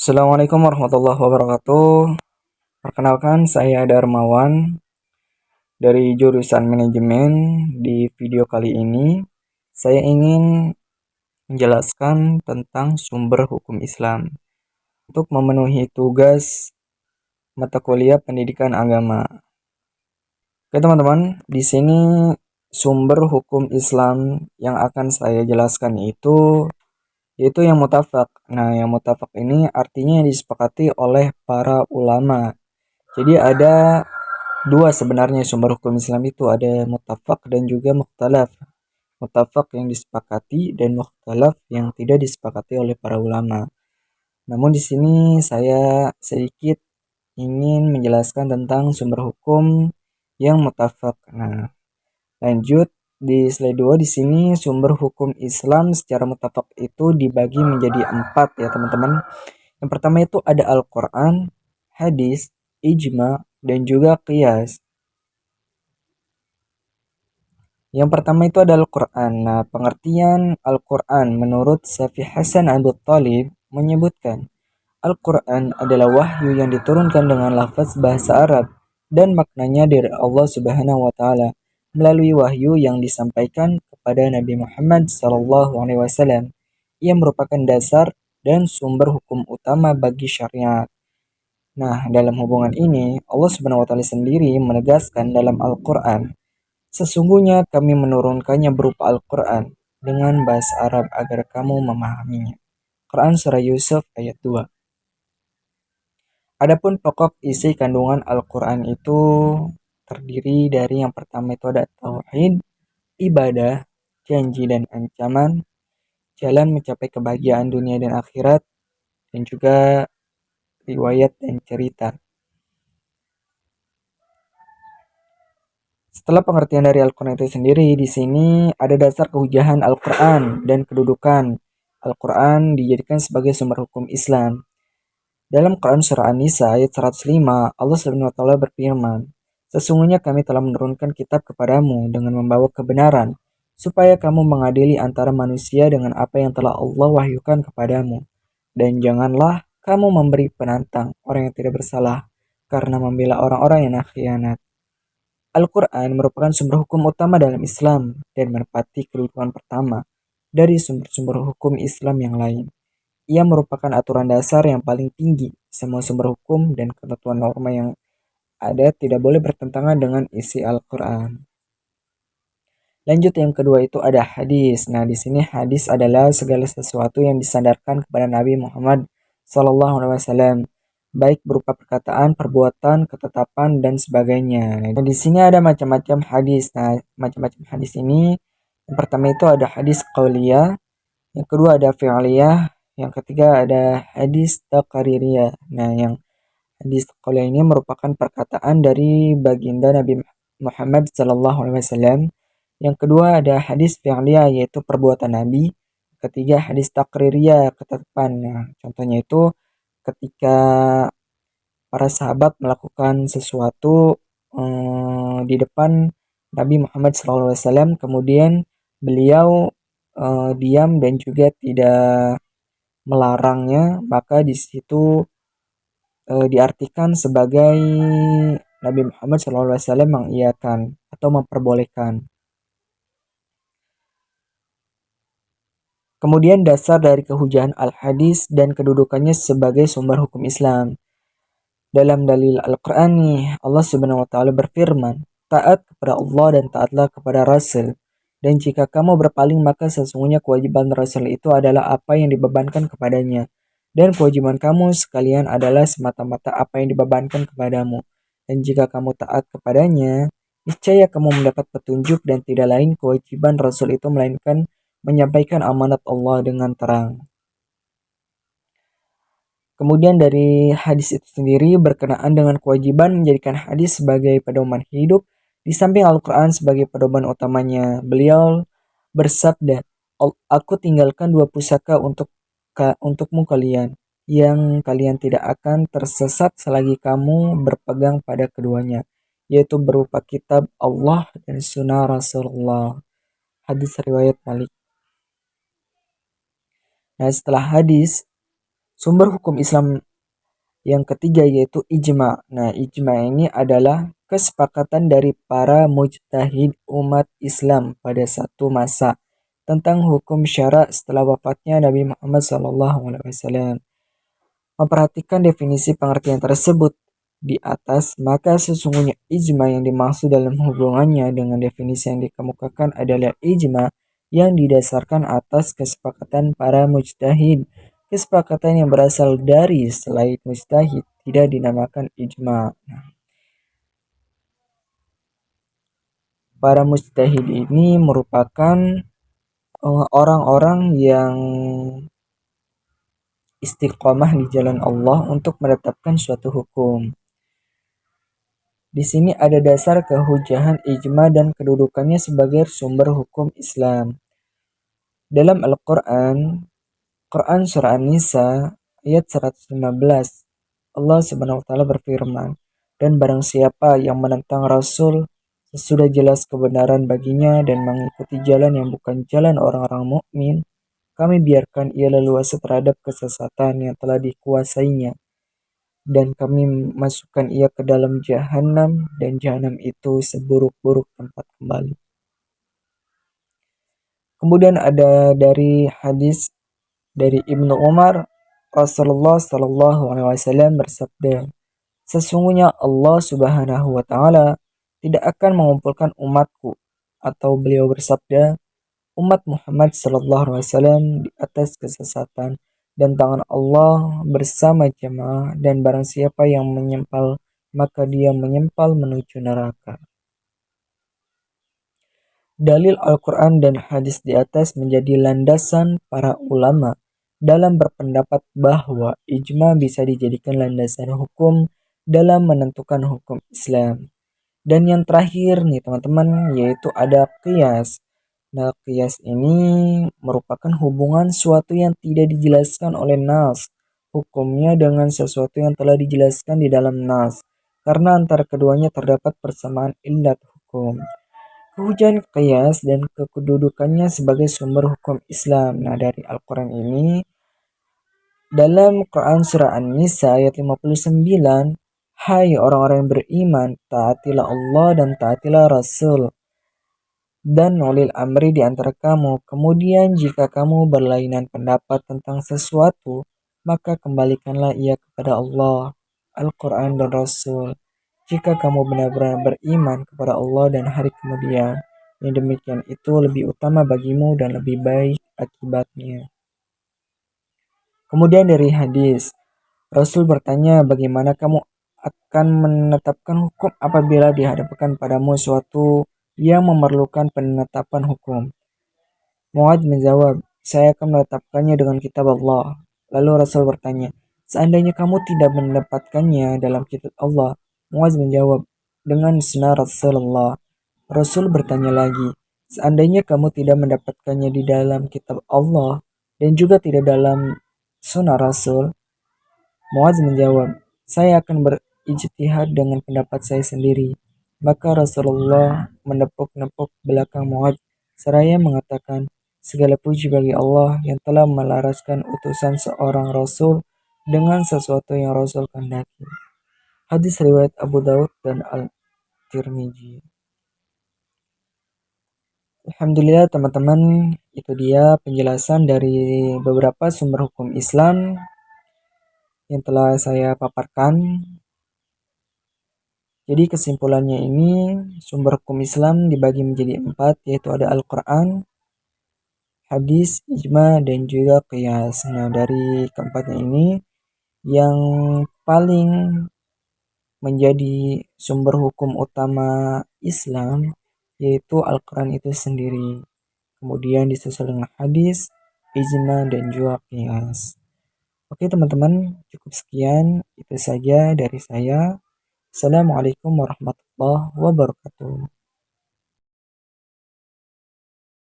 Assalamualaikum warahmatullahi wabarakatuh. Perkenalkan, saya Darmawan dari jurusan manajemen. Di video kali ini, saya ingin menjelaskan tentang sumber hukum Islam untuk memenuhi tugas mata kuliah pendidikan agama. Oke teman-teman, di sini sumber hukum Islam yang akan saya jelaskan yaitu yang mutafak. Nah, yang mutafak ini artinya yang disepakati oleh para ulama. Jadi ada dua sebenarnya sumber hukum Islam itu, ada muttafaq dan juga mukhtalaf. Muttafaq yang disepakati dan mukhtalaf yang tidak disepakati oleh para ulama. Namun di sini saya sedikit ingin menjelaskan tentang sumber hukum yang muttafaq. Nah, lanjut di slide 2 di sini sumber hukum Islam secara muttafaq itu dibagi menjadi 4 ya teman-teman. Yang pertama itu ada Al-Qur'an, hadis, ijma, dan juga qiyas. Yang pertama itu adalah Al-Quran. Nah, pengertian Al-Quran menurut Safi Hasan Abu Talib menyebutkan, Al-Quran adalah wahyu yang diturunkan dengan lafaz bahasa Arab dan maknanya dari Allah Subhanahu wa taala melalui wahyu yang disampaikan kepada Nabi Muhammad SAW. Ia merupakan dasar dan sumber hukum utama bagi syariat. Nah, dalam hubungan ini, Allah Subhanahu wa taala sendiri menegaskan dalam Al-Quran, sesungguhnya kami menurunkannya berupa Al-Quran dengan bahasa Arab agar kamu memahaminya. Quran Surah Yusuf ayat 2. Adapun pokok isi kandungan Al-Quran itu terdiri dari yang pertama itu ada tauhid, ibadah, janji dan ancaman, jalan mencapai kebahagiaan dunia dan akhirat, dan juga riwayat dan cerita. Setelah pengertian dari Al-Quran itu sendiri, di sini ada dasar kehujahan Al-Quran dan kedudukan. Al-Quran dijadikan sebagai sumber hukum Islam. Dalam Quran Surah An-Nisa ayat 105, Allah SWT berfirman, sesungguhnya kami telah menurunkan kitab kepadamu dengan membawa kebenaran, supaya kamu mengadili antara manusia dengan apa yang telah Allah wahyukan kepadamu. Dan janganlah kamu memberi penantang orang yang tidak bersalah, karena membela orang-orang yang khianat. Al-Quran merupakan sumber hukum utama dalam Islam dan menempati kedudukan pertama dari sumber-sumber hukum Islam yang lain. Ia merupakan aturan dasar yang paling tinggi. Semua sumber hukum dan ketentuan norma yang ada tidak boleh bertentangan dengan isi Al-Quran. Lanjut yang kedua itu ada hadis. Nah, di sini hadis adalah segala sesuatu yang disandarkan kepada Nabi Muhammad SAW, baik berupa perkataan, perbuatan, ketetapan, dan sebagainya. Nah, di sini ada macam-macam hadis. Nah, macam-macam hadis ini, yang pertama itu ada hadis qauliyah, yang kedua ada fi'liyah, yang ketiga ada hadis taqririyah. Nah, yang hadis qauliyah ini merupakan perkataan dari baginda Nabi Muhammad SAW. Yang kedua ada hadis fi'liyah, yaitu perbuatan Nabi. Ketiga hadis taqririyah, ketetapan. Nah, contohnya itu ketika para sahabat melakukan sesuatu di depan Nabi Muhammad SAW, kemudian beliau diam dan juga tidak melarangnya, maka di situ diartikan sebagai Nabi Muhammad SAW mengiyakan atau memperbolehkan. Kemudian dasar dari kehujahan al-hadis dan kedudukannya sebagai sumber hukum Islam. Dalam dalil Al-Quran nih, Allah Subhanahu wa taala berfirman, taat kepada Allah dan taatlah kepada Rasul. Dan jika kamu berpaling maka sesungguhnya kewajiban Rasul itu adalah apa yang dibebankan kepadanya. Dan kewajiban kamu sekalian adalah semata-mata apa yang dibebankan kepadamu. Dan jika kamu taat kepadanya, niscaya kamu mendapat petunjuk dan tidak lain kewajiban Rasul itu melainkan menyampaikan amanat Allah dengan terang. Kemudian dari hadis itu sendiri berkenaan dengan kewajiban menjadikan hadis sebagai pedoman hidup di samping Al-Quran sebagai pedoman utamanya. Beliau bersabda, aku tinggalkan dua pusaka untukmu kalian, yang kalian tidak akan tersesat selagi kamu berpegang pada keduanya, yaitu berupa kitab Allah dan sunnah Rasulullah. Hadis riwayat Malik. Nah, setelah hadis, Sumber hukum Islam yang ketiga yaitu ijma. Nah, ijma ini adalah kesepakatan dari para mujtahid umat Islam pada satu masa tentang hukum syara setelah wafatnya Nabi Muhammad SAW. Memperhatikan definisi pengertian tersebut di atas, maka sesungguhnya ijma yang dimaksud dalam hubungannya dengan definisi yang dikemukakan adalah ijma yang didasarkan atas kesepakatan para mujtahid. Kesepakatan yang berasal dari selain mujtahid tidak dinamakan ijma. Para mujtahid ini merupakan orang-orang yang istiqomah di jalan Allah untuk menetapkan suatu hukum. Di sini ada dasar kehujahan ijma dan kedudukannya sebagai sumber hukum Islam. Dalam Al-Quran, Quran Surah An-Nisa ayat 115, Allah Subhanahu wa taala berfirman, "Dan barang siapa yang menentang Rasul sesudah jelas kebenaran baginya dan mengikuti jalan yang bukan jalan orang-orang mukmin, kami biarkan ia leluasa terhadap kesesatan yang telah dikuasainya, dan kami masukkan ia ke dalam jahanam, dan jahanam itu seburuk-buruk tempat kembali." Kemudian ada dari hadis dari Ibnu Umar, Rasulullah Shallallahu Alaihi Wasallam bersabda, "Sesungguhnya Allah Subhanahu Wa Taala tidak akan mengumpulkan umatku," atau beliau bersabda, "umat Muhammad Sallallahu Alaihi Wasallam di atas kesesatan, dan tangan Allah bersama jemaah, dan barang siapa yang menyempal, maka dia menyempal menuju neraka." Dalil Al-Quran dan hadis di atas menjadi landasan para ulama dalam berpendapat bahwa ijma bisa dijadikan landasan hukum dalam menentukan hukum Islam. Dan yang terakhir nih teman-teman, yaitu ada qiyas. Nah, qiyas ini merupakan hubungan suatu yang tidak dijelaskan oleh nas hukumnya dengan sesuatu yang telah dijelaskan di dalam nas, karena antara keduanya terdapat persamaan illat hukum. Kehujahan qiyas dan kedudukannya sebagai sumber hukum Islam. Nah, dari Al-Quran ini, dalam Quran Surah An-Nisa ayat 59, "Hai orang-orang yang beriman, taatilah Allah dan taatilah Rasul dan ulil amri di antara kamu. Kemudian jika kamu berlainan pendapat tentang sesuatu, maka kembalikanlah ia kepada Allah, Al-Quran dan Rasul. Jika kamu benar-benar beriman kepada Allah dan hari kemudian, yang demikian itu lebih utama bagimu dan lebih baik akibatnya." Kemudian dari hadis, Rasul bertanya, "Bagaimana kamu akan menetapkan hukum apabila dihadapkan padamu suatu yang memerlukan penetapan hukum?" Muadz menjawab, "Saya akan menetapkannya dengan kitab Allah." Lalu Rasul bertanya, "Seandainya kamu tidak mendapatkannya dalam kitab Allah?" Muadz menjawab, "Dengan sunnah Rasulullah." Rasul bertanya lagi, "Seandainya kamu tidak mendapatkannya di dalam kitab Allah dan juga tidak dalam sunnah Rasul?" Muadz menjawab, "Saya akan berijtihad dengan pendapat saya sendiri." Maka Rasulullah menepuk-nepuk belakang Muadz seraya mengatakan, "Segala puji bagi Allah yang telah melaraskan utusan seorang Rasul dengan sesuatu yang Rasul kehendaki." Hadis riwayat Abu Daud dan Al-Tirmizi. Alhamdulillah teman-teman, itu dia penjelasan dari beberapa sumber hukum Islam yang telah saya paparkan. Jadi kesimpulannya ini, sumber hukum Islam dibagi menjadi 4, yaitu ada Al-Quran, hadis, ijma, dan juga qiyas. Nah, dari keempatnya ini, yang paling menjadi sumber hukum utama Islam yaitu Al-Quran itu sendiri. Kemudian disusul dengan hadis, ijma, dan juga qiyas. Oke teman-teman, cukup sekian. Itu saja dari saya. Assalamualaikum warahmatullahi wabarakatuh.